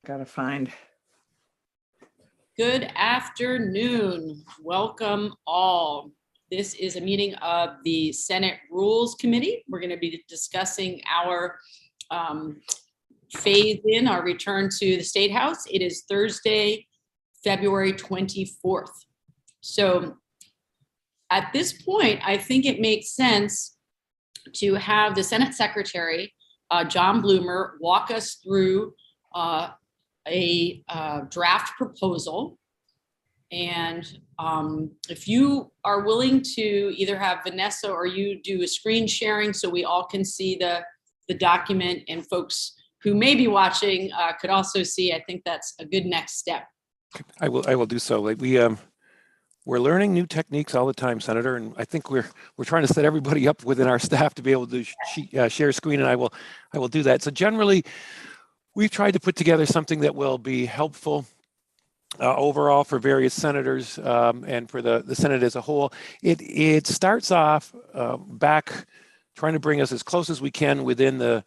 Gotta find. Good afternoon. Welcome all. This is a meeting of the Senate Rules Committee. We're going to be discussing our phase in, our return to the State House. It is Thursday, February 24th. So at this point, I think it makes sense to have the Senate Secretary, John Bloomer, walk us through a draft proposal. And if you are willing to either have Vanessa or you do a screen sharing so we all can see the document and folks who may be watching could also see, I think that's a good next step. I will do so. We're learning new techniques all the time, Senator, and I think we're trying to set everybody up within our staff to be able to share screen, and I will do that. So generally, we've tried to put together something that will be helpful overall for various senators and for the Senate as a whole. It starts off back trying to bring us as close as we can within the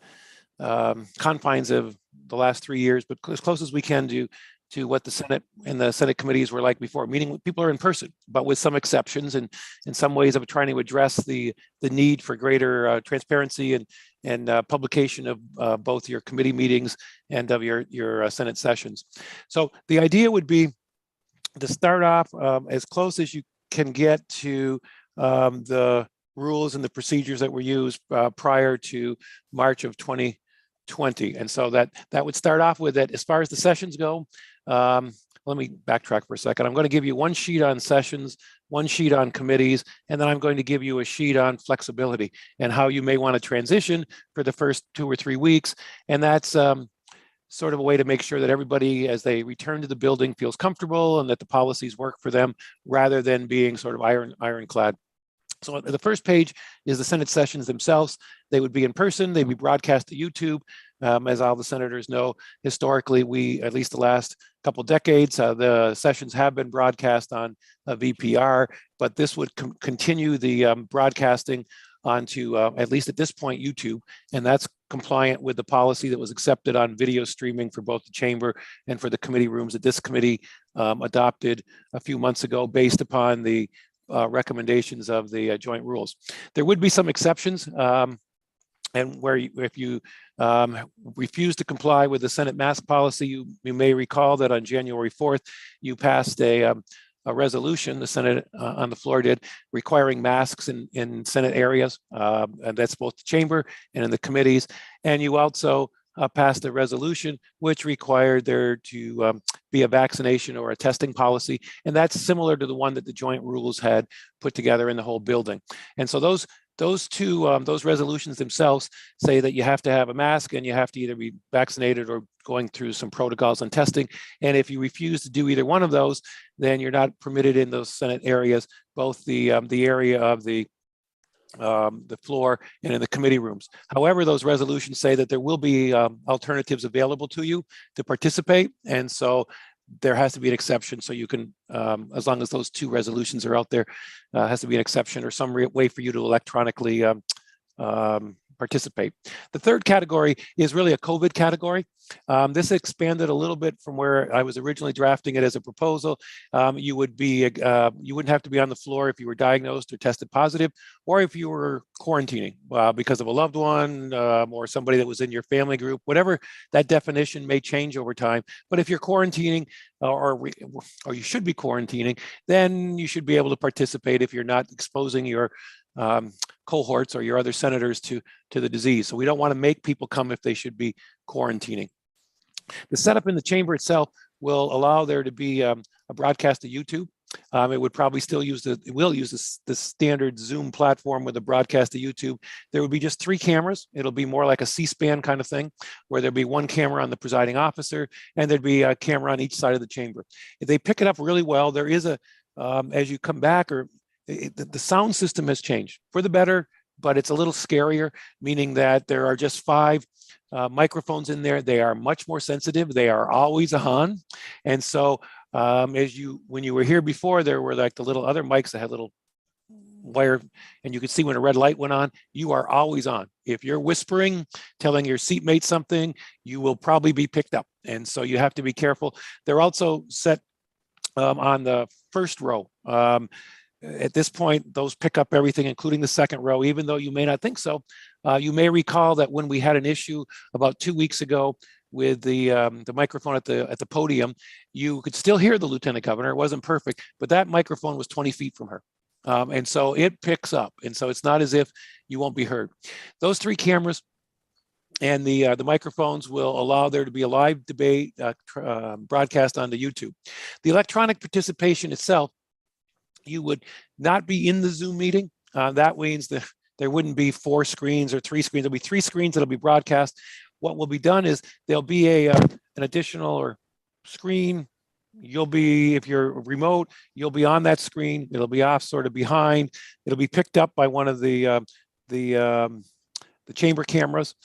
confines of the last 3 years, but as close as we can to what the Senate and the Senate committees were like before, meaning people are in person, but with some exceptions and in some ways of trying to address the need for greater transparency and publication of both your committee meetings and of your Senate sessions. So the idea would be to start off as close as you can get to the rules and the procedures that were used prior to March of 2020. And so that would start off with that. As far as the sessions go, let me backtrack for a second. I'm going to give you one sheet on sessions, one sheet on committees, and then I'm going to give you a sheet on flexibility and how you may want to transition for the first 2 or 3 weeks. And that's sort of a way to make sure that everybody, as they return to the building, feels comfortable and that the policies work for them rather than being sort of ironclad. So the first page is the Senate sessions themselves. They would be in person. They'd be broadcast to YouTube. As all the senators know, historically, at least the last couple decades, the sessions have been broadcast on VPR, but this would continue the broadcasting onto, at least at this point, YouTube, and that's compliant with the policy that was accepted on video streaming for both the chamber and for the committee rooms that this committee adopted a few months ago based upon the recommendations of the joint rules. There would be some exceptions, and where if you refuse to comply with the Senate mask policy, you may recall that on January 4th, you passed a resolution, the Senate on the floor did, requiring masks in Senate areas, and that's both the chamber and in the committees. And you also passed a resolution which required there to be a vaccination or a testing policy, and that's similar to the one that the joint rules had put together in the whole building. And so those resolutions themselves say that you have to have a mask and you have to either be vaccinated or going through some protocols on testing. And if you refuse to do either one of those, then you're not permitted in those Senate areas, both the area of the floor and in the committee rooms. However, those resolutions say that there will be alternatives available to you to participate. And so there has to be an exception. So you can, as long as those 2 resolutions are out there, has to be an exception or some way for you to electronically participate. The third category is really a COVID category. This expanded a little bit from where I was originally drafting it as a proposal. You wouldn't have to be on the floor if you were diagnosed or tested positive, or if you were quarantining because of a loved one or somebody that was in your family group, whatever that definition may change over time. But if you're quarantining or you should be quarantining, then you should be able to participate if you're not exposing your cohorts or your other senators to the disease. So we don't want to make people come if they should be quarantining. The setup in the chamber itself will allow there to be a broadcast to YouTube. It would probably still use the standard Zoom platform with a broadcast to YouTube. There would be just 3 cameras. It'll be more like a C-SPAN kind of thing, where there'd be 1 camera on the presiding officer, and there'd be a camera on each side of the chamber. If they pick it up really well, there is as you come back, the sound system has changed for the better, but it's a little scarier, meaning that there are just 5 microphones in there. They are much more sensitive. They are always on. And so when you were here before, there were like the little other mics that had little wire, and you can see when a red light went on, you are always on. If you're whispering, telling your seatmate something, you will probably be picked up. And so you have to be careful. They're also set on the first row. At this point, those pick up everything, including the second row, even though you may not think so. You may recall that when we had an issue about 2 weeks ago with the microphone at the podium, you could still hear the lieutenant governor. It wasn't perfect, but that microphone was 20 feet from her. And so it picks up. And so it's not as if you won't be heard. Those 3 cameras and the microphones will allow there to be a live debate broadcast onto YouTube. The electronic participation itself, you would not be in the Zoom meeting. That means that there wouldn't be 4 screens or 3 screens. There'll be 3 screens that'll be broadcast. What will be done is there'll be an additional or screen. You'll be, if you're remote, you'll be on that screen. It'll be off sort of behind. It'll be picked up by one of the chamber cameras.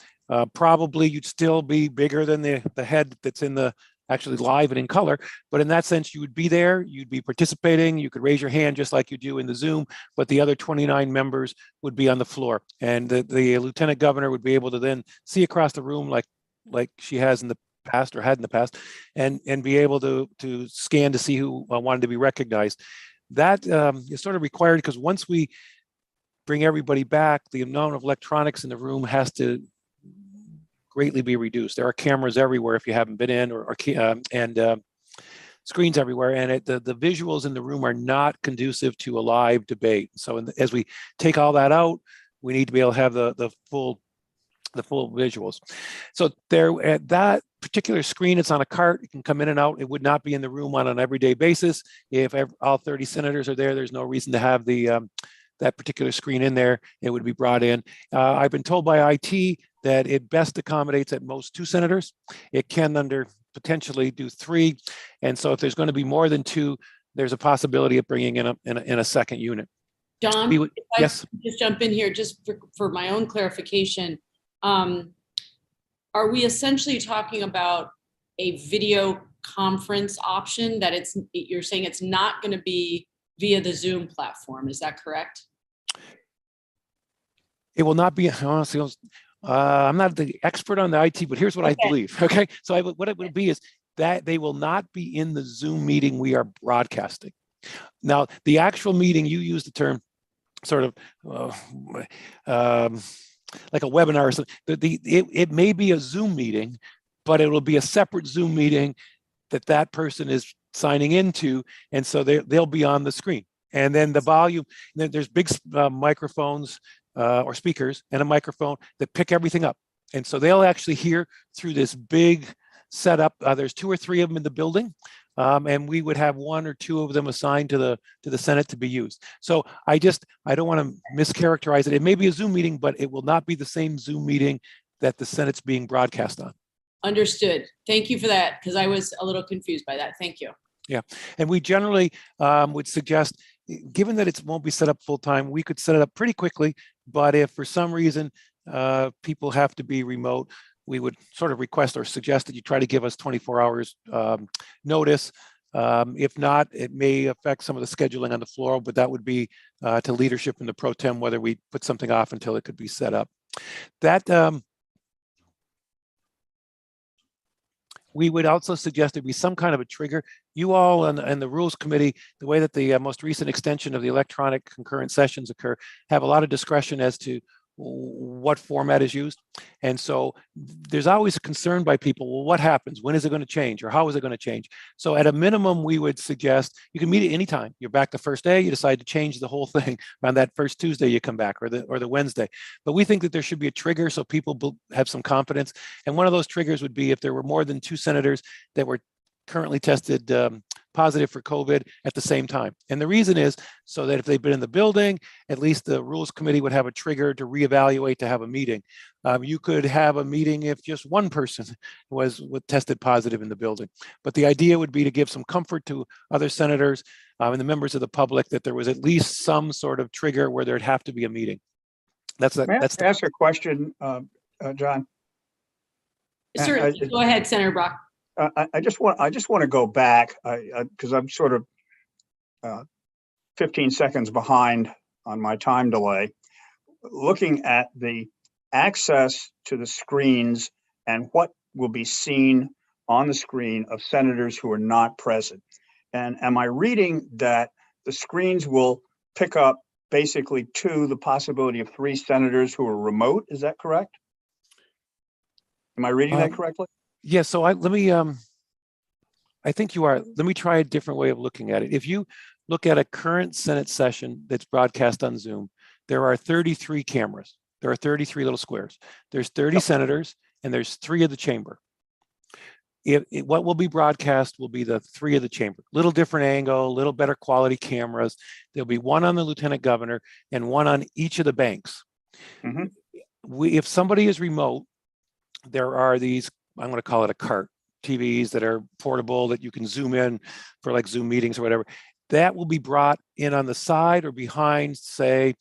Probably you'd still be bigger than the head that's in the actually live and in color, but in that sense, you would be there, you'd be participating, you could raise your hand just like you do in the Zoom, but the other 29 members would be on the floor. And the lieutenant governor would be able to then see across the room like she has in the past or had in the past, and be able to scan to see who wanted to be recognized. That is sort of required because once we bring everybody back, the amount of electronics in the room has to greatly be reduced. There are cameras everywhere if you haven't been in, and screens everywhere, and the visuals in the room are not conducive to a live debate. So as we take all that out, we need to be able to have the full visuals. So there, at that particular screen, it's on a cart. It can come in and out. It would not be in the room on an everyday basis. If all 30 senators are there, there's no reason to have that particular screen in there. It would be brought in. I've been told by IT that it best accommodates at most 2 senators. It can potentially do 3. And so if there's going to be more than 2, there's a possibility of bringing in a second unit. Don, yes. Just jump in here just for my own clarification. Are we essentially talking about a video conference option that you're saying it's not going to be via the Zoom platform? Is that correct? It will not be. I'm not the expert on the IT, but here's what I believe. Okay, so what it would be is that they will not be in the Zoom meeting we are broadcasting. Now, the actual meeting, you use the term sort of like a webinar or something. It may be a Zoom meeting, but it will be a separate Zoom meeting that person is signing into, and so they'll be on the screen. And then the volume, there's big microphones or speakers and a microphone that pick everything up. And so they'll actually hear through this big setup. There's 2 or 3 of them in the building, and we would have 1 or 2 of them assigned to the Senate to be used. So I don't want to mischaracterize it. It may be a Zoom meeting, but it will not be the same Zoom meeting that the Senate's being broadcast on. Understood. Thank you for that, because I was a little confused by that. Thank you. Yeah, and we generally would suggest, given that it won't be set up full time, we could set it up pretty quickly. But if for some reason people have to be remote, we would sort of request or suggest that you try to give us 24 hours notice. If not, it may affect some of the scheduling on the floor, but that would be to leadership in the pro tem, whether we put something off until it could be set up. That we would also suggest there be some kind of a trigger. You all and the Rules Committee, the way that the most recent extension of the electronic concurrent sessions occur, have a lot of discretion as to what format is used. And so there's always a concern by people, well, what happens? When is it going to change? Or how is it going to change? So at a minimum, we would suggest you can meet at any time. You're back the first day, you decide to change the whole thing on that first Tuesday you come back, or the Wednesday. But we think that there should be a trigger so people have some confidence. And one of those triggers would be if there were more than 2 senators that were currently tested positive for COVID at the same time. And the reason is so that if they've been in the building, at least the Rules Committee would have a trigger to reevaluate to have a meeting. You could have a meeting if just 1 person was tested positive in the building. But the idea would be to give some comfort to other senators and the members of the public that there was at least some sort of trigger where there'd have to be a meeting. May I ask a question, John? Certainly. Go ahead, Senator Brock. I just want to go back because I'm sort of 15 seconds behind on my time delay, looking at the access to the screens and what will be seen on the screen of senators who are not present. And am I reading that the screens will pick up basically the possibility of 3 senators who are remote? Is that correct? Am I reading that correctly? Yeah, so I think you are. Let me try a different way of looking at it. If you look at a current Senate session that's broadcast on Zoom, there are 33 cameras. There are 33 little squares. There's 30 senators and there's 3 of the chamber. What will be broadcast will be the 3 of the chamber. Little different angle, little better quality cameras. There'll be 1 on the lieutenant governor and 1 on each of the banks. Mhm. If somebody is remote, there are these, I'm going to call it a cart, TVs that are portable that you can zoom in for like Zoom meetings or whatever. That will be brought in on the side or behind, say,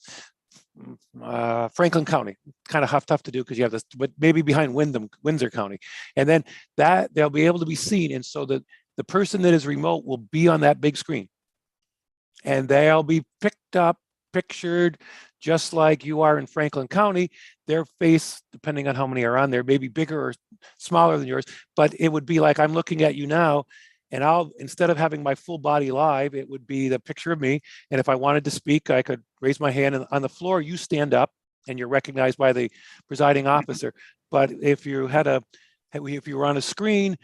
Franklin County. Kind of tough to do because you have this, but maybe behind Windsor County. And then that they'll be able to be seen. And so that the person that is remote will be on that big screen. And they'll be picked up, pictured, just like you are in Franklin County. Their face, depending on how many are on there, may be bigger or smaller than yours, but it would be like I'm looking at you now, and instead of having my full body live, it would be the picture of me. And if I wanted to speak, I could raise my hand, and on the floor, you stand up and you're recognized by the presiding officer. But if you were on a screen,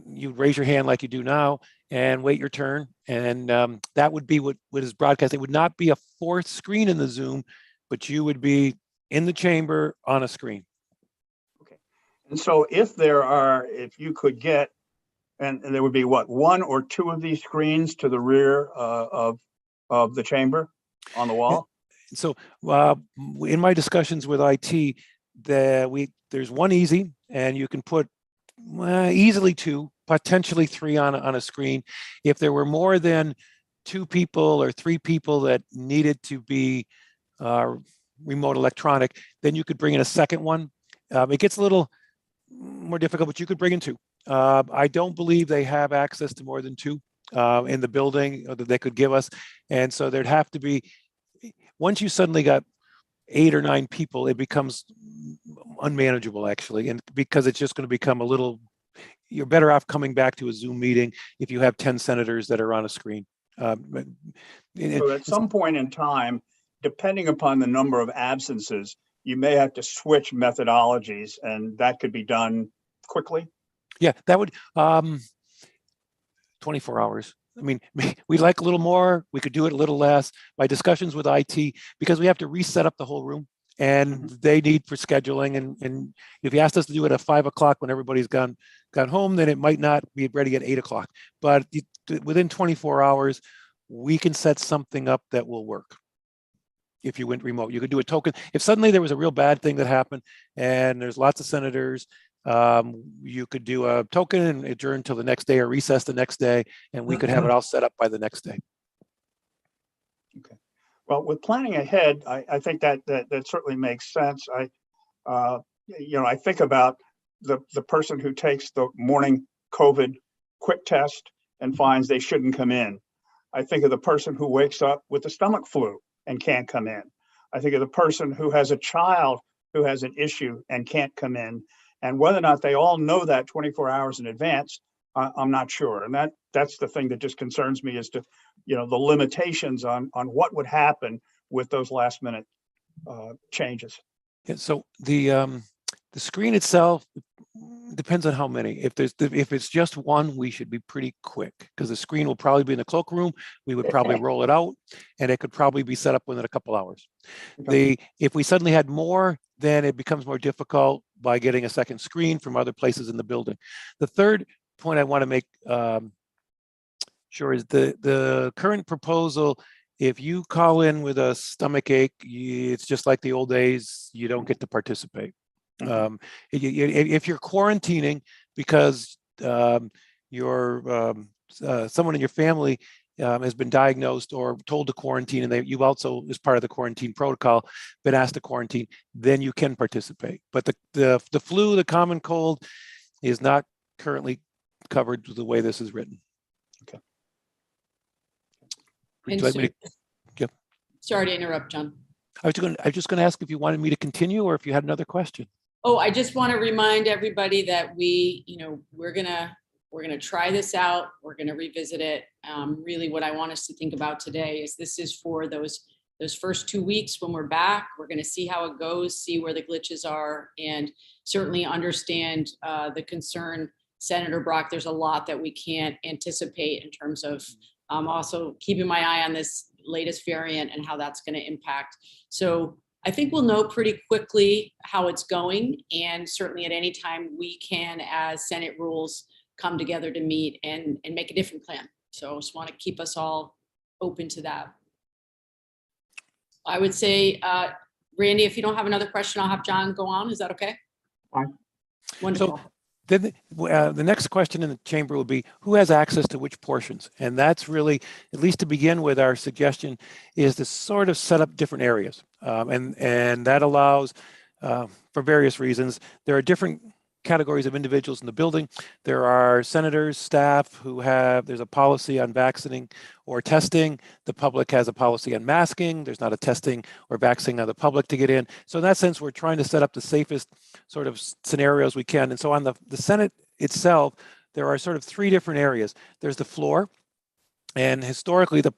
you'd raise your hand like you do now and wait your turn. And that would be what is broadcast. It would not be a 4th screen in the Zoom, but you would be in the chamber on a screen. Okay. And so if you could get, and there would be what, 1 or 2 of these screens to the rear of the chamber on the wall? So in my discussions with IT, there's one easy, and you can put easily 2, potentially 3 on a screen. If there were more than 2 people or 3 people that needed to be remote electronic, then you could bring in a second one. It gets a little more difficult, but you could bring in 2. I don't believe they have access to more than 2 in the building that they could give us. And so there'd have to be, once you suddenly got 8 or 9 people, it becomes unmanageable, actually. And because it's just going to become you're better off coming back to a Zoom meeting if you have 10 senators that are on a screen. So at some point in time, depending upon the number of absences, you may have to switch methodologies, and that could be done quickly. Yeah, that would 24 hours. I mean, we'd like a little more. We could do it a little less. My discussions with IT, because we have to reset up the whole room, and they need for scheduling. And if you asked us to do it at 5 o'clock when everybody's gone home, then it might not be ready at 8 o'clock. But within 24 hours, we can set something up that will work. If you went remote, you could do a token. If suddenly there was a real bad thing that happened, and there's lots of senators, you could do a token and adjourn till the next day or recess the next day, and we could have it all set up by the next day. Okay. Well, with planning ahead, I think that certainly makes sense. I think about the person who takes the morning COVID quick test and finds they shouldn't come in. I think of the person who wakes up with the stomach flu and can't come in. I think of the person who has a child who has an issue and can't come in. And whether or not they all know that 24 hours in advance, I'm not sure. And that's the thing that just concerns me, as to, the limitations on what would happen with those last minute changes. Yeah, so the screen itself depends on how many. If it's just 1, we should be pretty quick, because the screen will probably be in the cloakroom. We would probably roll it out, and it could probably be set up within a couple hours. Okay. If we suddenly had more, then it becomes more difficult by getting a second screen from other places in the building. The third point I want to make sure is the current proposal. If you call in with a stomach ache, it's just like the old days. You don't get to participate. If you're quarantining because someone in your family has been diagnosed or told to quarantine, and you've also, as part of the quarantine protocol, been asked to quarantine, then you can participate. But the flu, the common cold, is not currently covered the way this is written. Okay. Sorry to interrupt, John. I was just going to ask if you wanted me to continue or if you had another question. Oh, I just want to remind everybody that we're gonna try this out. We're gonna revisit it. Really, what I want us to think about today is this is for those first 2 weeks when we're back. We're gonna see how it goes, see where the glitches are, and certainly understand the concern, Senator Brock. There's a lot that we can't anticipate in terms of also keeping my eye on this latest variant and how that's going to impact. So I think we'll know pretty quickly how it's going, and certainly at any time we can, as Senate rules, come together to meet and make a different plan. So I just want to keep us all open to that. I would say, Randy, if you don't have another question, I'll have John go on. Is that okay? Fine. Wonderful. So then the next question in the chamber will be, who has access to which portions? And that's really, at least to begin with, our suggestion is to sort of set up different areas. And that allows, for various reasons, there are different categories of individuals in the building. There are senators, staff who there's a policy on vaccinating or testing. The public has a policy on masking. There's not a testing or vaccinating of the public to get in. So in that sense, we're trying to set up the safest sort of scenarios we can. And so on the Senate itself, there are sort of three different areas. There's the floor. And historically, the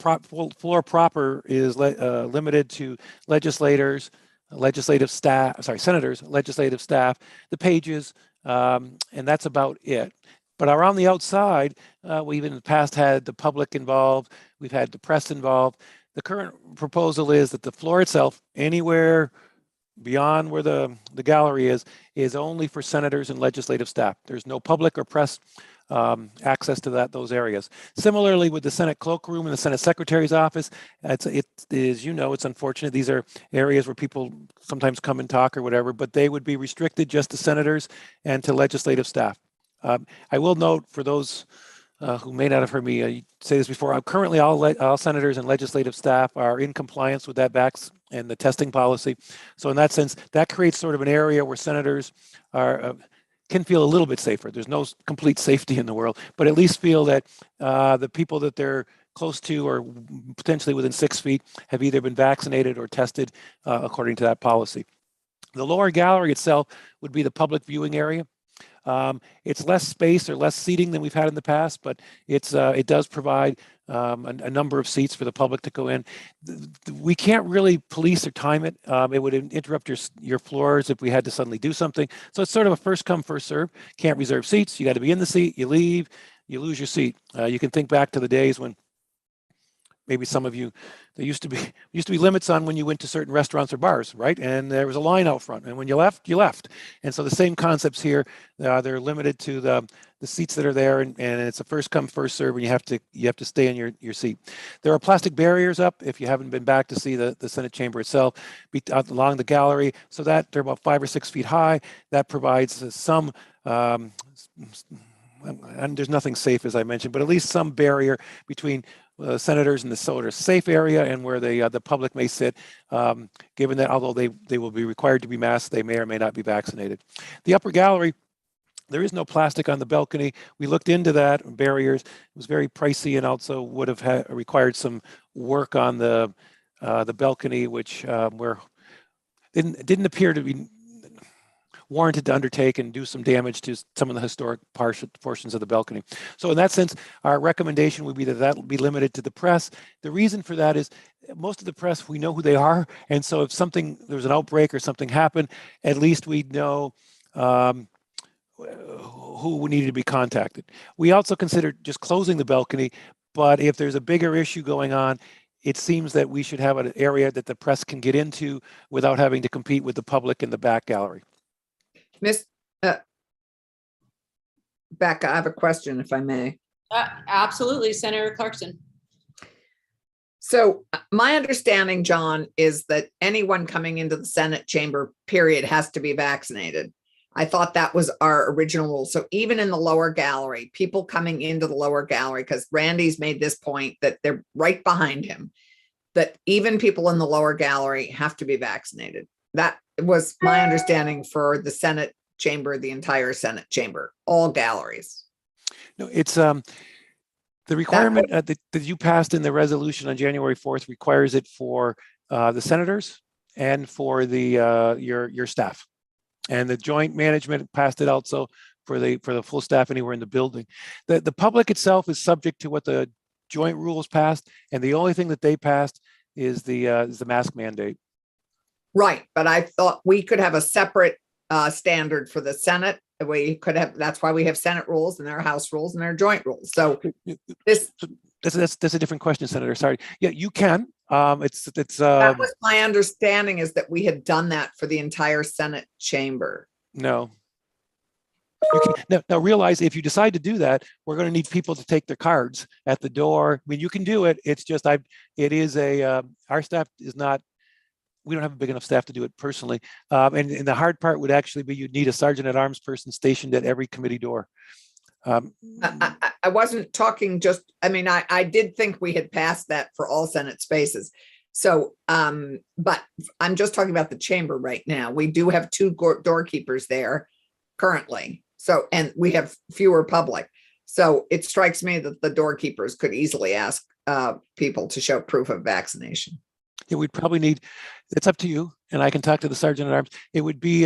floor proper is limited to legislators, senators, legislative staff, the pages, and that's about it. But around the outside, we've in the past had the public involved, we've had the press involved. The current proposal is that the floor itself, anywhere beyond where the gallery is only for senators and legislative staff. There's no public or press access to those areas. Similarly, with the Senate cloakroom and the Senate Secretary's office, it is, it's unfortunate. These are areas where people sometimes come and talk or whatever, but they would be restricted just to senators and to legislative staff. I will note for those who may not have heard me say this before, currently all senators and legislative staff are in compliance with that vax and the testing policy. So in that sense, that creates sort of an area where senators can feel a little bit safer. There's no complete safety in the world, but at least feel that the people that they're close to or potentially within 6 feet have either been vaccinated or tested according to that policy. The lower gallery itself would be the public viewing area. It's less space or less seating than we've had in the past, but it does provide a number of seats for the public to go in. We can't really police or time it. It would interrupt your floors if we had to suddenly do something. So it's sort of a first come, first serve. Can't reserve seats. You got to be in the seat. You leave, you lose your seat. You can think back to the days when maybe some of you, there used to be limits on when you went to certain restaurants or bars, right? And there was a line out front, and when you left, you left. And so the same concepts here. They're limited to the seats that are there, and it's a first come, first serve, and you have to stay in your seat. There are plastic barriers up if you haven't been back to see the Senate chamber itself, along the gallery, so that they're about 5 or 6 feet high. That provides some. And there's nothing safe, as I mentioned, but at least some barrier between senators in the sort of safe area and where the public may sit, given that although they will be required to be masked, they may or may not be vaccinated. The upper gallery, there is no plastic on the balcony. We looked into that, barriers. It was very pricey and also would have required some work on the balcony, which didn't appear to be warranted to undertake and do some damage to some of the historic portions of the balcony. So in that sense, our recommendation would be that will be limited to the press. The reason for that is most of the press, we know who they are. And so if there's an outbreak or something happened, at least we'd know who needed to be contacted. We also considered just closing the balcony, but if there's a bigger issue going on, it seems that we should have an area that the press can get into without having to compete with the public in the back gallery. Miss Becca, I have a question, if I may. Absolutely, Senator Clarkson. So my understanding, John, is that anyone coming into the Senate chamber, period, has to be vaccinated. I thought that was our original rule. So even in the lower gallery, people coming into the lower gallery, because Randy's made this point that they're right behind him, that even people in the lower gallery have to be vaccinated. That was my understanding for the Senate chamber, the entire Senate chamber, all galleries. No, it's the requirement that you passed in the resolution on January 4th requires it for the senators and for the your staff. And the joint management passed it out so for the full staff anywhere in the building. The public itself is subject to what the joint rules passed, and the only thing that they passed is the mask mandate. Right, but I thought we could have a separate standard for the Senate. We could have, that's why we have Senate rules and their House rules and their joint rules. So this, That's a different question, Senator. Sorry. Yeah, you can. that was my understanding, is that we had done that for the entire Senate chamber. No. You can, now realize if you decide to do that, we're going to need people to take their cards at the door. I mean, you can do it. It's just our staff is not. We don't have a big enough staff to do it personally. And the hard part would actually be you'd need a sergeant at arms person stationed at every committee door. I wasn't talking just, I mean, I did think we had passed that for all Senate spaces. So, but I'm just talking about the chamber right now. We do have 2 doorkeepers there currently. So, and we have fewer public. So it strikes me that the doorkeepers could easily ask people to show proof of vaccination. Yeah, we'd probably need, it's up to you, and I can talk to the sergeant at arms. It would be,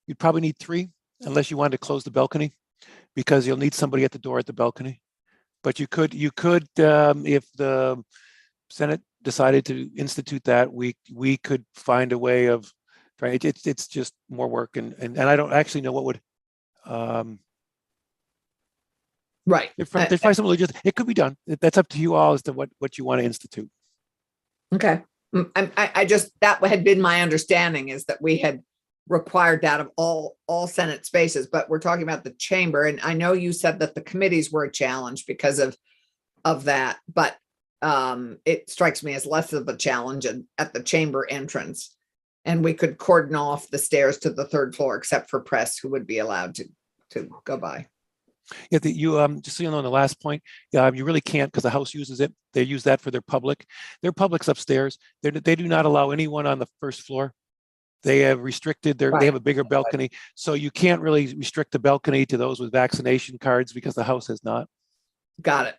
you'd probably need 3 unless you wanted to close the balcony, because you'll need somebody at the door at the balcony. But you could, if the Senate decided to institute that, we could find a way of trying. It's just more work, and I don't actually know what would. Right. There's probably some just, it could be done. That's up to you all as to what you want to institute. Okay. I just, that had been my understanding, is that we had required that of all Senate spaces, but we're talking about the chamber. And I know you said that the committees were a challenge because of that, but it strikes me as less of a challenge at the chamber entrance. And we could cordon off the stairs to the 3rd floor, except for press, who would be allowed to go by. Yeah, you just so you know, on the last point, you really can't, because the House uses it. They use that for their public. Their public's upstairs. They do not allow anyone on the 1st floor. They have restricted They have a bigger balcony, so you can't really restrict the balcony to those with vaccination cards because the House has not. Got it.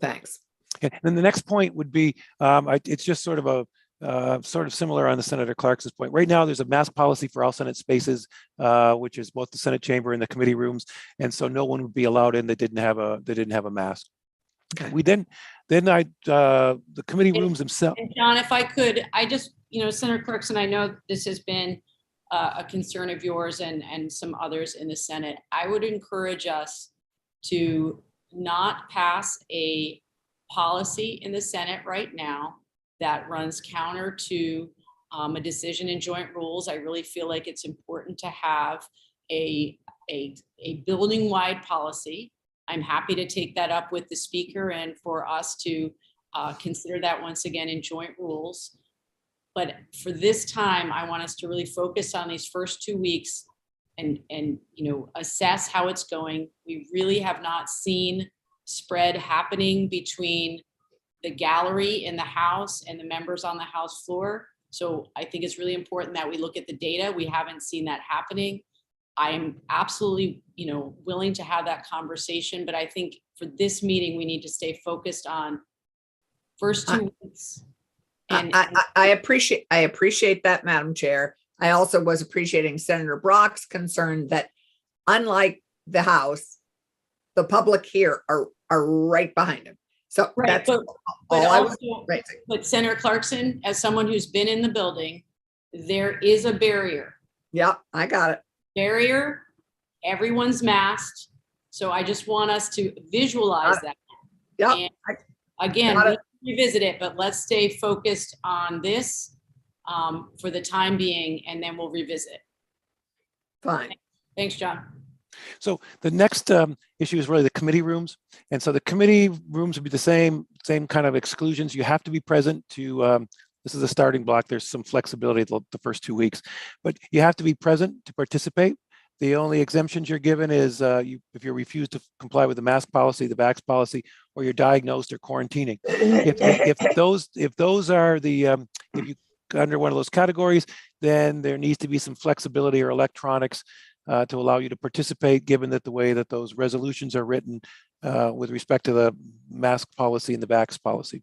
Thanks. And then the next point would be, it's just sort of similar on the Senator Clark's point. Right now, there's a mask policy for all Senate spaces, which is both the Senate chamber and the committee rooms, and so no one would be allowed in that didn't have a mask. Okay. We then the committee rooms themselves. And John, if I could, I just, Senator Clarkson, I know this has been a concern of yours and some others in the Senate. I would encourage us to not pass a policy in the Senate right now that runs counter to a decision in joint rules. I really feel like it's important to have a building-wide policy. I'm happy to take that up with the speaker and for us to consider that once again in joint rules. But for this time, I want us to really focus on these first 2 weeks and assess how it's going. We really have not seen spread happening between the gallery in the House and the members on the House floor. So I think it's really important that we look at the data. We haven't seen that happening. I am absolutely, willing to have that conversation, but I think for this meeting, we need to stay focused on first 2 weeks. And I appreciate that, Madam Chair. I also was appreciating Senator Brock's concern that, unlike the House, the public here are right behind him. So right, that's but all I was also, raising. But Senator Clarkson, as someone who's been in the building, there is a barrier. Yeah, I got it. Barrier, everyone's masked. So I just want us to visualize that. Yeah. And again, we can revisit it, but let's stay focused on this for the time being, and then we'll revisit. Fine. Thanks, John. So the next issue is really the committee rooms. And so the committee rooms would be the same kind of exclusions. You have to be present to, this is a starting block. There's some flexibility the first 2 weeks, but you have to be present to participate. The only exemptions you're given is if you're refused to comply with the mask policy, the vax policy, or you're diagnosed or quarantining. If those are the, if you under one of those categories, then there needs to be some flexibility or electronics to allow you to participate, given that the way that those resolutions are written with respect to the mask policy and the vax policy.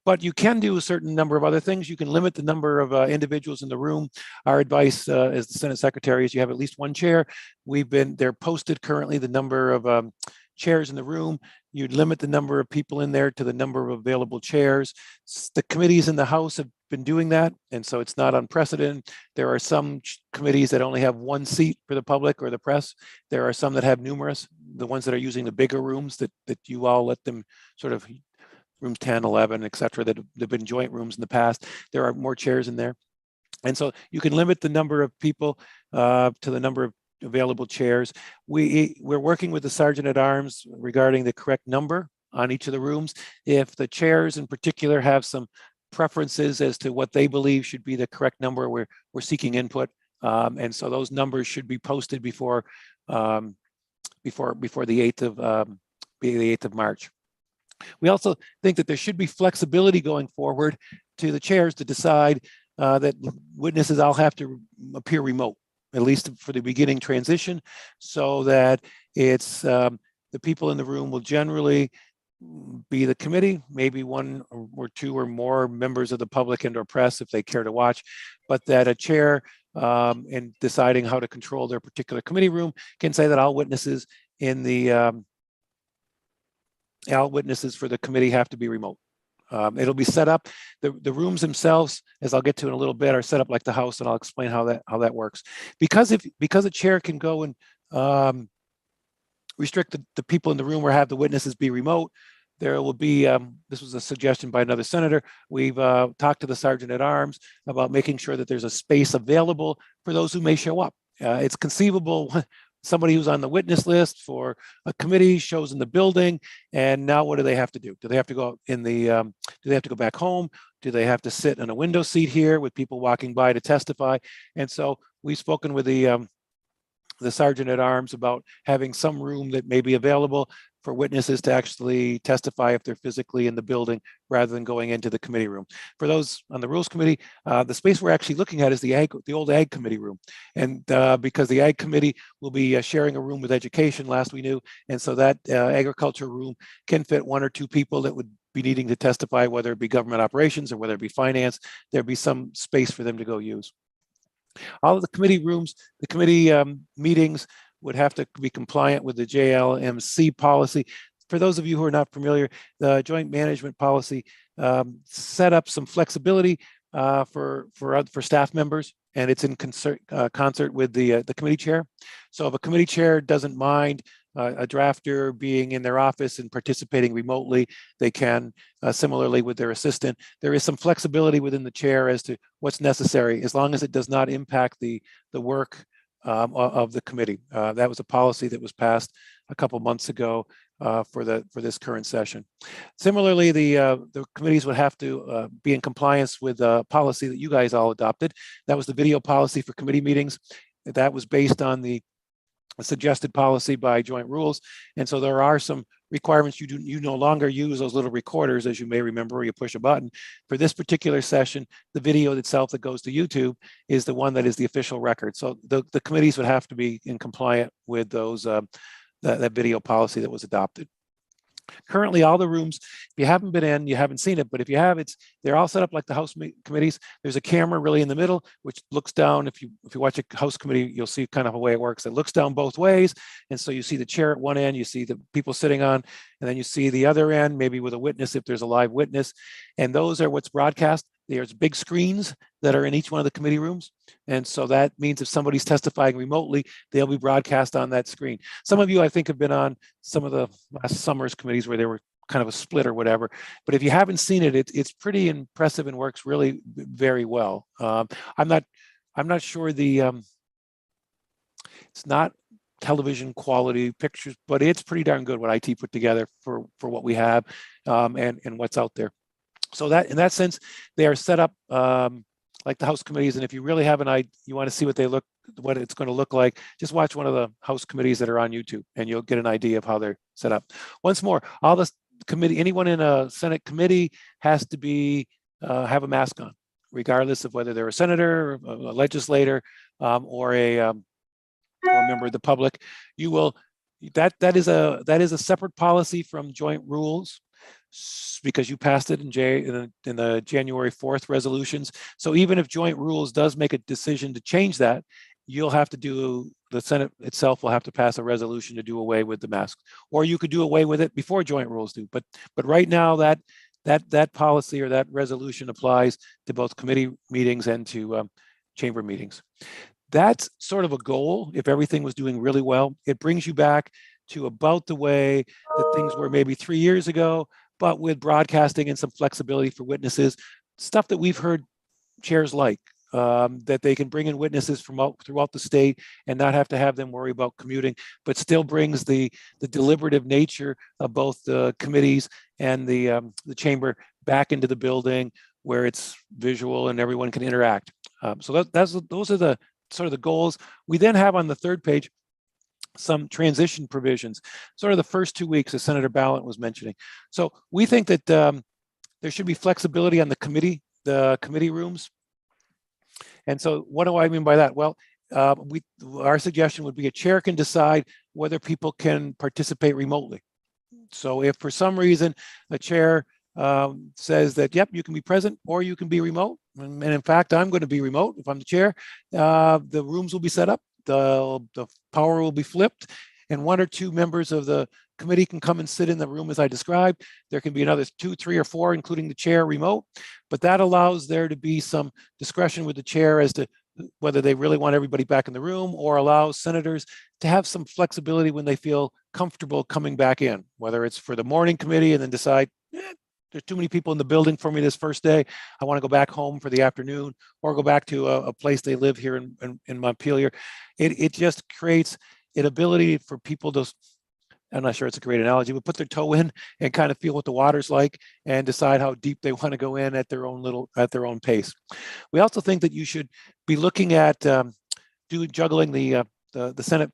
But you can do a certain number of other things. You can limit the number of individuals in the room. Our advice as the Senate Secretary is you have at least one chair. They're posted currently, the number of chairs in the room. You'd limit the number of people in there to the number of available chairs. The committees in the House have been doing that, and so it's not unprecedented. There are some committees that only have one seat for the public or the press. There are some that have numerous, the ones that are using the bigger rooms that you all let them sort of rooms 10, 11, et cetera, that have been joint rooms in the past. There are more chairs in there. And so you can limit the number of people to the number of available chairs. We're working with the Sergeant at Arms regarding the correct number on each of the rooms. If the chairs in particular have some preferences as to what they believe should be the correct number, we're seeking input. And so those numbers should be posted before the 8th of March. We also think that there should be flexibility going forward to the chairs to decide that witnesses all have to appear remote, at least for the beginning transition, so that it's the people in the room will generally be the committee, maybe one or two or more members of the public and or press if they care to watch, but that a chair in deciding how to control their particular committee room can say that all witnesses in the all witnesses for the committee have to be remote. It'll be set up. The rooms themselves, as I'll get to in a little bit, are set up like the House, and I'll explain how that works. Because a chair can go and restrict the people in the room or have the witnesses be remote, there will be, this was a suggestion by another senator, we've talked to the Sergeant at Arms about making sure that there's a space available for those who may show up. It's conceivable somebody who's on the witness list for a committee shows in the building, and now what do they have to do? Do they have to go in the, do they have to go back home? Do they have to sit in a window seat here with people walking by to testify? And so we've spoken with the Sergeant at Arms about having some room that may be available for witnesses to actually testify if they're physically in the building rather than going into the committee room. For those on the Rules Committee, the space we're actually looking at is the old Ag Committee room. And because the Ag Committee will be sharing a room with Education, last we knew, and so that agriculture room can fit one or two people that would be needing to testify, whether it be government operations or whether it be finance. There'd be some space for them to go use. All of the committee rooms, the committee meetings would have to be compliant with the JLMC policy. For those of you who are not familiar, the joint management policy set up some flexibility for staff members, and it's in concert with the committee chair. So if a committee chair doesn't mind a drafter being in their office and participating remotely, they can. Similarly with their assistant, there is some flexibility within the chair as to what's necessary, as long as it does not impact the work of the committee. That was a policy that was passed a couple months ago for this current session. Similarly, the committees would have to be in compliance with a policy that you guys all adopted. That was the video policy for committee meetings. That was based on the suggested policy by Joint Rules, and so there are some requirements. You no longer use those little recorders, as you may remember, where you push a button. For this particular session, the video itself that goes to YouTube is the one that is the official record. So the committees would have to be in compliant with those that video policy that was adopted. Currently, all the rooms, if you haven't been in, you haven't seen it, but if you have, they're all set up like the House committees. There's a camera really in the middle, which looks down. If you watch a House committee, you'll see kind of a way it works. It looks down both ways. And so you see the chair at one end, you see the people sitting on, and then you see the other end, maybe with a witness if there's a live witness. And those are what's broadcast. There's big screens that are in each one of the committee rooms. And so that means if somebody's testifying remotely, they'll be broadcast on that screen. Some of you, I think, have been on some of the last summer's committees where they were kind of a split or whatever. But if you haven't seen it, it's pretty impressive and works really very well. I'm not sure it's not television quality pictures, but it's pretty darn good what IT put together for what we have and what's out there. So that in that sense, they are set up like the House committees. And if you really have you want to see what it's going to look like, just watch one of the House committees that are on YouTube, and you'll get an idea of how they're set up. Once more, all this committee, anyone in a Senate committee has to be have a mask on, regardless of whether they're a senator, a legislator, or a or a member of the public, you will, that is a separate policy from joint rules because you passed it in the January 4th resolutions. So even if joint rules does make a decision to change that, you'll have to the Senate itself will have to pass a resolution to do away with the masks, or you could do away with it before joint rules do. But right now that policy or that resolution applies to both committee meetings and to chamber meetings. That's sort of a goal. If everything was doing really well, it brings you back to about the way that things were maybe 3 years ago, but with broadcasting and some flexibility for witnesses, stuff that we've heard chairs like, that they can bring in witnesses from throughout the state and not have to have them worry about commuting, but still brings the deliberative nature of both the committees and the chamber back into the building where it's visual and everyone can interact. So those are the sort of the goals. We then have on the third page some transition provisions, sort of the first 2 weeks, as Senator Ballant was mentioning. So we think that there should be flexibility on the committee rooms. And so what do I mean by that? Well, our suggestion would be a chair can decide whether people can participate remotely. So if for some reason the chair says that, yep, you can be present or you can be remote. And in fact, I'm going to be remote if I'm the chair. The rooms will be set up, the power will be flipped, and 1 or 2 members of the committee can come and sit in the room as I described. There can be another 2, 3, or 4, including the chair, remote. But that allows there to be some discretion with the chair as to whether they really want everybody back in the room, or allows senators to have some flexibility when they feel comfortable coming back in, whether it's for the morning committee and then decide, there's too many people in the building for me this first day, I want to go back home for the afternoon, or go back to a place they live here in Montpelier. It just creates an ability for people to, I'm not sure it's a great analogy, but put their toe in and kind of feel what the water's like and decide how deep they want to go in at their own pace. We also think that you should be looking at juggling the Senate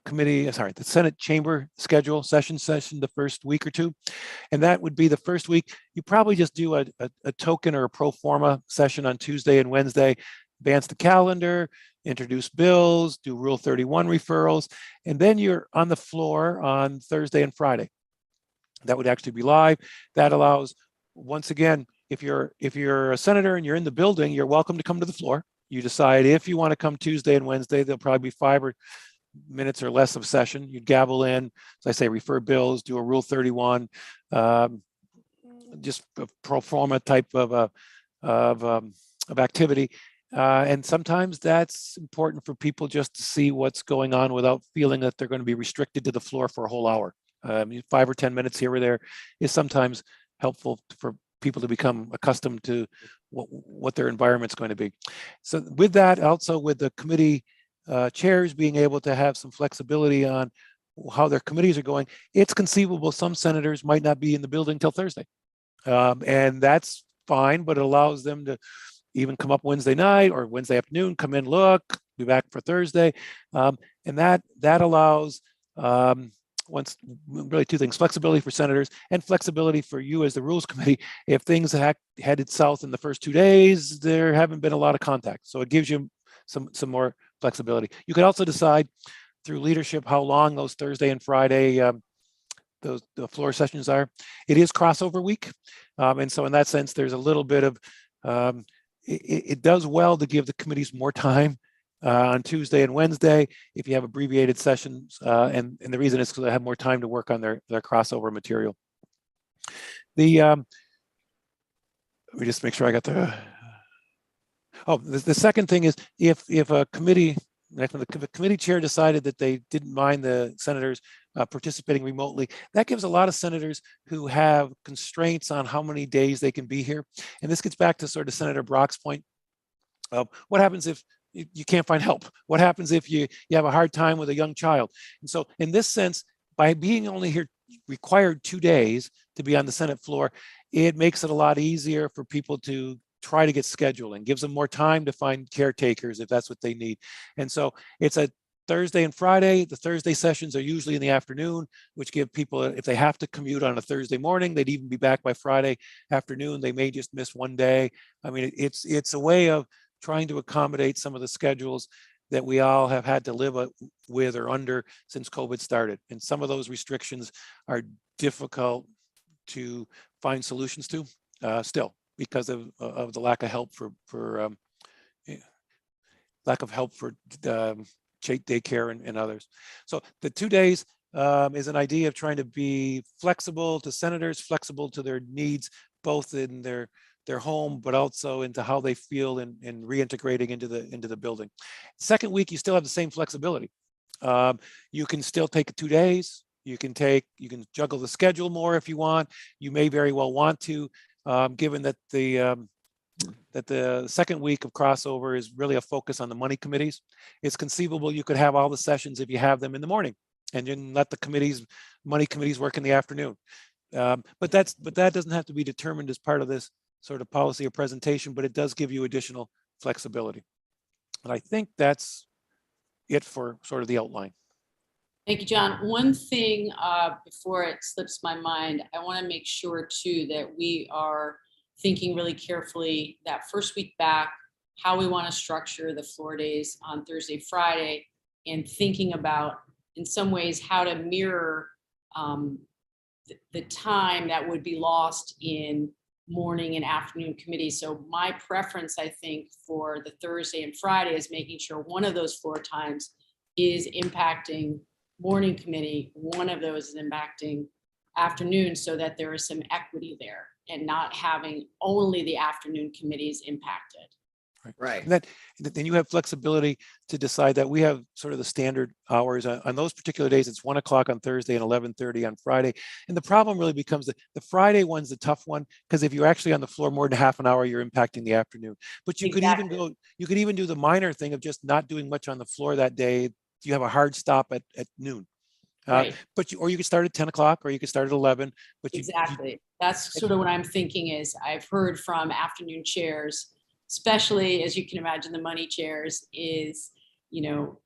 the Senate chamber schedule session the first week or two. And that would be the first week. You probably just do a token or a pro forma session on Tuesday and Wednesday, advance the calendar, introduce bills, do Rule 31 referrals, and then you're on the floor on Thursday and Friday. That would actually be live. That allows, once again, if you're a senator and you're in the building, you're welcome to come to the floor. You decide if you want to come Tuesday and Wednesday. There'll probably be 5 minutes or less of session. You'd gavel in, as I say, refer bills, do a Rule 31, just a pro forma type of activity. And sometimes that's important for people just to see what's going on without feeling that they're going to be restricted to the floor for a whole hour. 5 or 10 minutes here or there is sometimes helpful for people to become accustomed to what their environment's going to be. So with that, also with the committee chairs being able to have some flexibility on how their committees are going, it's conceivable some senators might not be in the building till Thursday. And that's fine, but it allows them to even come up Wednesday night or Wednesday afternoon, come in, look, be back for Thursday. And that allows really 2 things: flexibility for senators and flexibility for you as the Rules Committee. If things headed south in the first 2 days, there haven't been a lot of contact. So it gives you some more flexibility. You could also decide through leadership how long those Thursday and Friday the floor sessions are. It is crossover week. And so in that sense, there's a little bit of, it does well to give the committees more time on Tuesday and Wednesday if you have abbreviated sessions. And the reason is because they have more time to work on their crossover material. Let me just make sure I got the second thing is if a committee, if the committee chair decided that they didn't mind the senators participating remotely, that gives a lot of senators who have constraints on how many days they can be here. And this gets back to sort of Senator Brock's point of what happens if you can't find help? What happens if you have a hard time with a young child? And so in this sense, by being only here required 2 days to be on the Senate floor, it makes it a lot easier for people to try to get scheduling, gives them more time to find caretakers if that's what they need. And so it's a Thursday and Friday. The Thursday sessions are usually in the afternoon, which give people, if they have to commute on a Thursday morning, they'd even be back by Friday afternoon. They may just miss 1 day. I mean, it's a way of trying to accommodate some of the schedules that we all have had to live with or under since COVID started. And some of those restrictions are difficult to find solutions to still because of the lack of help for daycare and others. So the 2 days is an idea of trying to be flexible to senators, flexible to their needs, both in their home, but also into how they feel and reintegrating into the building. Second week, you still have the same flexibility. You can still take 2 days. You can juggle the schedule more if you want. You may very well want to, given that the second week of crossover is really a focus on the money committees. It's conceivable you could have all the sessions if you have them in the morning, and then let the money committees work in the afternoon. But that doesn't have to be determined as part of this sort of policy or presentation, but it does give you additional flexibility. And I think that's it for sort of the outline. Thank you, John. One thing before it slips my mind, I want to make sure too that we are thinking really carefully that first week back, how we want to structure the floor days on Thursday, Friday, and thinking about, in some ways, how to mirror the time that would be lost in morning and afternoon committees. So my preference, I think, for the Thursday and Friday is making sure one of those floor times is impacting morning committee, one of those is impacting afternoon, so that there is some equity there and not having only the afternoon committees impacted. Right. And then you have flexibility to decide that we have sort of the standard hours on those particular days. It's 1 o'clock on Thursday and 11:30 on Friday. And the problem really becomes the Friday one's the tough one, because if you're actually on the floor more than half an hour, you're impacting the afternoon. But you Exactly. could even do the minor thing of just not doing much on the floor that day. You have a hard stop at noon. Right. Or you could start at 10 o'clock, or you could start at 11. But Exactly. That's sort of what I'm thinking is I've heard from afternoon chairs, especially, as you can imagine, the money chairs is,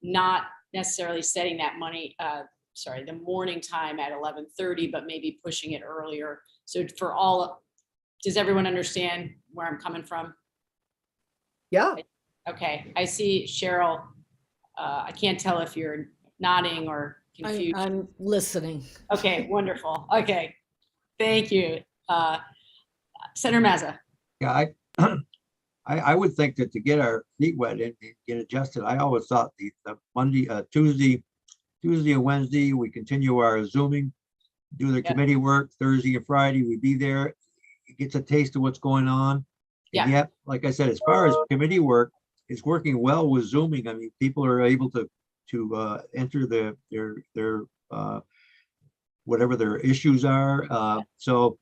not necessarily setting that the morning time at 11:30, but maybe pushing it earlier. So does everyone understand where I'm coming from? Yeah. Okay. I see Cheryl. I can't tell if you're nodding or confused. I'm listening. Okay, wonderful. Okay, thank you. Senator Mazza. Yeah, I would think that to get our feet wet and get adjusted, I always thought the Monday, Tuesday and Wednesday, we continue our Zooming, do the committee work. Thursday and Friday, we be there. It gets a taste of what's going on. Yeah. And yet, like I said, as far as committee work, it's working well with Zooming. I mean, people are able to enter their whatever their issues are. So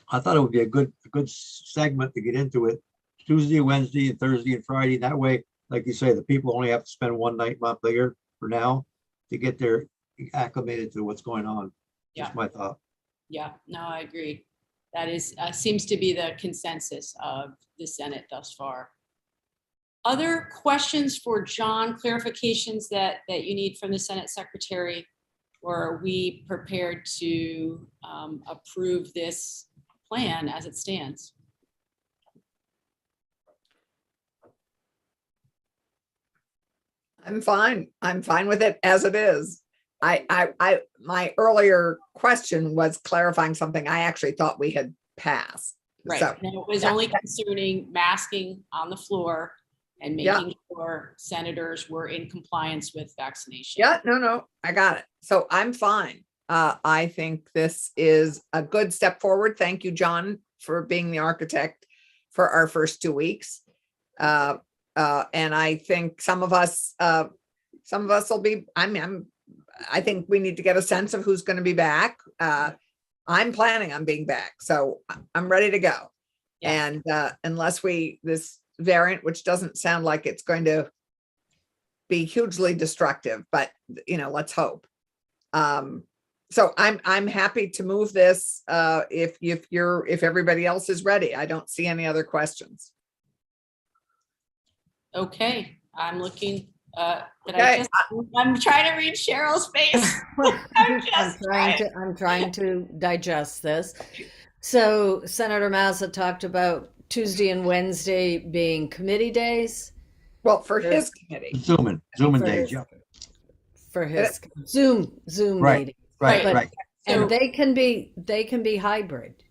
I thought it would be a good segment to get into it. Tuesday, Wednesday, and Thursday and Friday. That way, like you say, the people only have to spend one night month there for now to get their acclimated to what's going on. Yeah. That's my thought. Yeah, no, I agree. That is seems to be the consensus of the Senate thus far. Other questions for John, clarifications that you need from the Senate Secretary, or are we prepared to approve this plan as it stands? I'm fine. I'm fine with it as it is. My earlier question was clarifying something I actually thought we had passed. Right. So, And it was only concerning masking on the floor and making sure senators were in compliance with vaccination. yeah, no, I got it. So I'm fine. I think this is a good step forward. Thank you, John, for being the architect for our first 2 weeks. And I think some of us will be, I think we need to get a sense of who's going to be back. I'm planning on being back, so I'm ready to go. Yeah. And unless this variant, which doesn't sound like it's going to be hugely destructive, but let's hope. So I'm happy to move this if everybody else is ready. I don't see any other questions. Okay, I'm looking. Okay. I'm trying to read Cheryl's face. I'm trying to digest this. So Senator Mazza talked about Tuesday and Wednesday being committee days. Well, for his committee. Zooming For days, his- yeah. For his Zoom Right. meeting. Right, But- right. So- And they can be hybrid,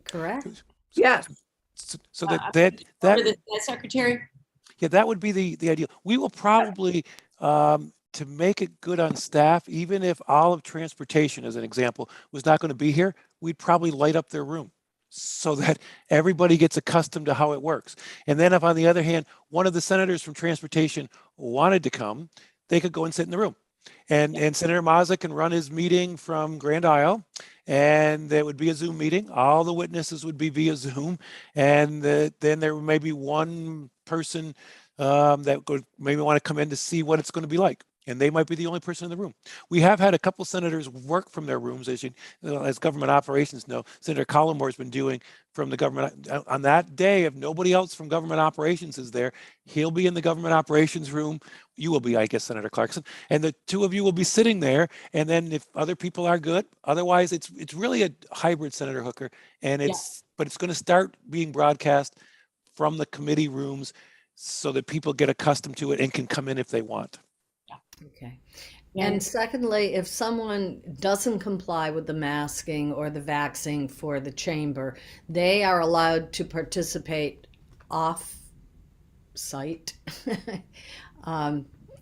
correct? Yes. So Over that the secretary. yeah, that would be the ideal. We will probably to make it good on staff, even if all of transportation, as an example, was not going to be here, we'd probably light up their room so that everybody gets accustomed to how it works. And then if, on the other hand, one of the senators from transportation wanted to come, they could go and sit in the room. And Senator Maza can run his meeting from Grand Isle, and there would be a Zoom meeting. All the witnesses would be via Zoom, and then there may be one person that would maybe want to come in to see what it's going to be like, and they might be the only person in the room. We have had a couple senators work from their rooms, as government operations know. Senator Collimore's been doing from the government on that day. If nobody else from government operations is there, he'll be in the government operations room. You will be, I guess, Senator Clarkson, and the two of you will be sitting there. And then if other people are good, otherwise it's really a hybrid, Senator Hooker, and but it's going to start being broadcast from the committee rooms so that people get accustomed to it and can come in if they want. Okay. Yeah. And secondly, if someone doesn't comply with the masking or the vaxxing for the chamber, they are allowed to participate off site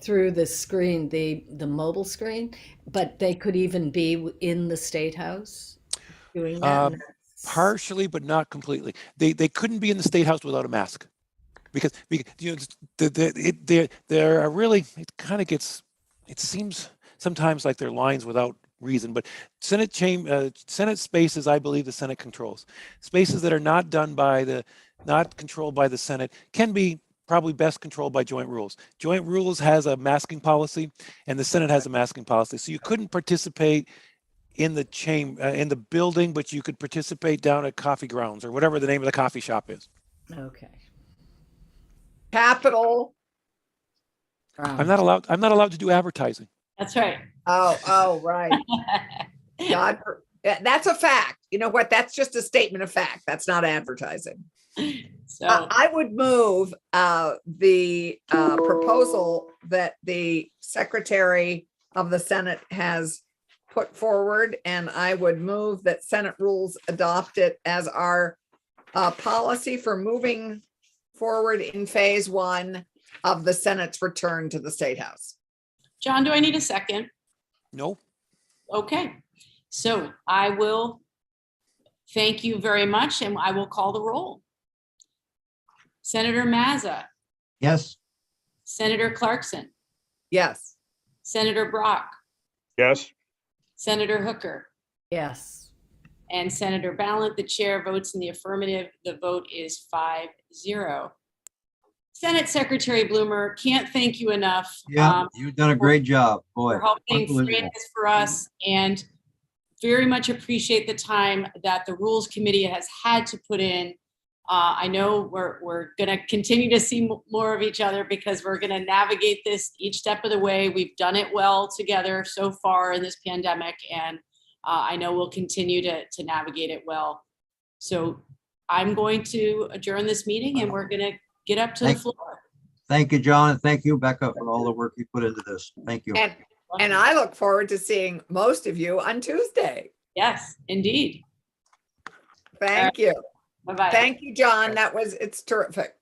through the screen, the mobile screen, but they could even be in the State House doing that. Partially, but not completely. They couldn't be in the State House without a mask, because you know there are really, it kind of gets, it seems sometimes like they're lines without reason. But Senate spaces, I believe the Senate controls. Spaces that are not controlled by the Senate can be probably best controlled by joint rules. Joint rules has a masking policy, and the Senate has a masking policy. So you couldn't participate in the in the building, but you could participate down at Coffee Grounds or whatever the name of the coffee shop is. Okay. Capital. I'm not allowed to do advertising. That's right. Oh, right. God, that's a fact. You know what? That's just a statement of fact. That's not advertising. So I would move the proposal that the Secretary of the Senate has put forward, and I would move that Senate rules adopt it as our policy for moving forward in phase 1 of the Senate's return to the State House. John, do I need a second? No. Okay. So I will thank you very much, and I will call the roll. Senator Mazza, Yes. Senator Clarkson, Yes. Senator Brock, Yes. Senator Hooker, Yes. and Senator Ballant. The chair votes in the affirmative. The vote is 5-0. Senate Secretary Bloomer, can't thank you enough. Yeah, you've done a great job, boy. For helping Unbelievable. frame this for us, and very much appreciate the time that the Rules Committee has had to put in. I know we're going to continue to see more of each other because we're going to navigate this each step of the way. We've done it well together so far in this pandemic, and I know we'll continue to navigate it well. So I'm going to adjourn this meeting, and we're going to get up to the floor. Thank you, John, and thank you, Becca, for all the work you put into this. Thank you. And I look forward to seeing most of you on Tuesday. Yes, indeed. Thank you. Bye-bye. Thank you, John. It's terrific.